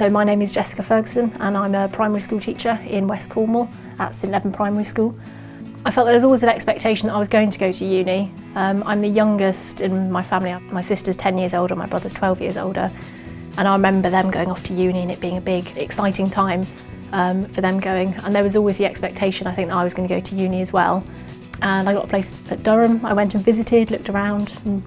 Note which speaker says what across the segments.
Speaker 1: So my name is Jessica Ferguson and I'm a primary school teacher in West Cornwall at St Leven Primary School. I felt there was always an expectation that I was going to go to uni. I'm the youngest in my family. My sister's 10 years older, my brother's 12 years older. And I remember them going off to uni and it being a big, exciting time for them going. And there was always the expectation, I think, that I was going to go to uni as well. And I got a place at Durham. I went and visited, looked around and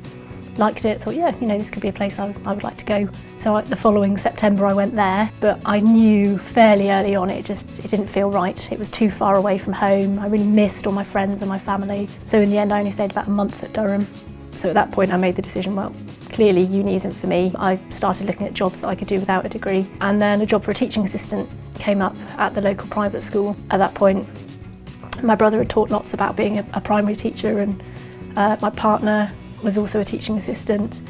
Speaker 1: liked it, thought, yeah, you know, this could be a place I would like to go. So the following September I went there, but I knew fairly early on it didn't feel right. It was too far away from home. I really missed all my friends and my family. So in the end I only stayed about a month at Durham. So at that point I made the decision, well, clearly uni isn't for me. I started looking at jobs that I could do without a degree. And then a job for a teaching assistant came up at the local private school. At that point, my brother had taught lots about being a primary teacher, and my partner was also a teaching assistant,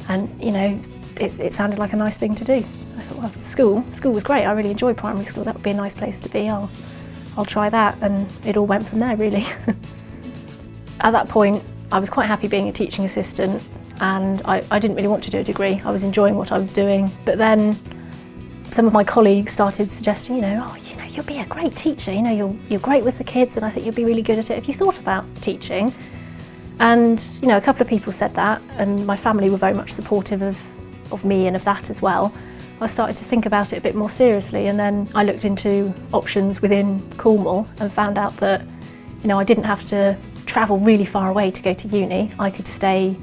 Speaker 1: and you know, it sounded like a nice thing to do. I thought, well, school was great. I really enjoyed primary school. That would be a nice place to be. I'll try that, and it all went from there, really. At that point, I was quite happy being a teaching assistant, and I didn't really want to do a degree. I was enjoying what I was doing, but then some of my colleagues started suggesting, you'll be a great teacher. You know, you're great with the kids, and I think you'll be really good at it. Have you thought about teaching? And you know, a couple of people said that, and my family were very much supportive of me and of that as well. I started to think about it a bit more seriously, and then I looked into options within Cornwall and found out that, you know, I didn't have to travel really far away to go to uni. I could stay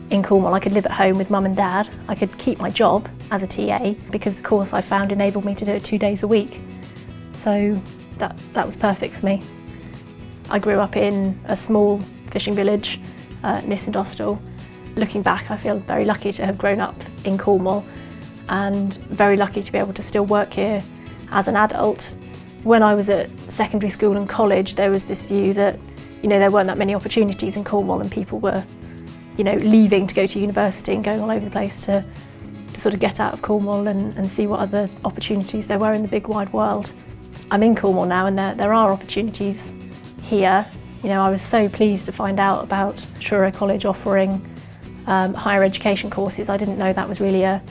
Speaker 1: in Cornwall. I could live at home with mum and dad. I could keep my job as a TA because the course I found enabled me to do it 2 days a week. So that was perfect for me. I grew up in a small fishing village, Nisindostal. Looking back, I feel very lucky to have grown up in Cornwall and very lucky to be able to still work here as an adult. When I was at secondary school and college, there was this view that, you know, there weren't that many opportunities in Cornwall, and people were, you know, leaving to go to university and going all over the place to sort of get out of Cornwall and see what other opportunities there were in the big wide world. I'm in Cornwall now, and there are opportunities here. You know, I was so pleased to find out about Truro College offering higher education courses. I didn't know that was really a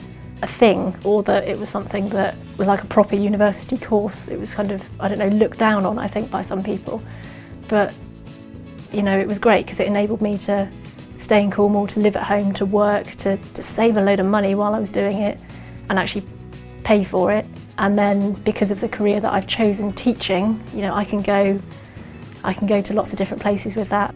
Speaker 1: thing, or that it was something that was like a proper university course. It was kind of, I don't know, looked down on, I think, by some people. But, you know, it was great because it enabled me to stay in Cornwall, to live at home, to work, to save a load of money while I was doing it and actually pay for it. And then because of the career that I've chosen, teaching, you know, I can go to lots of different places with that.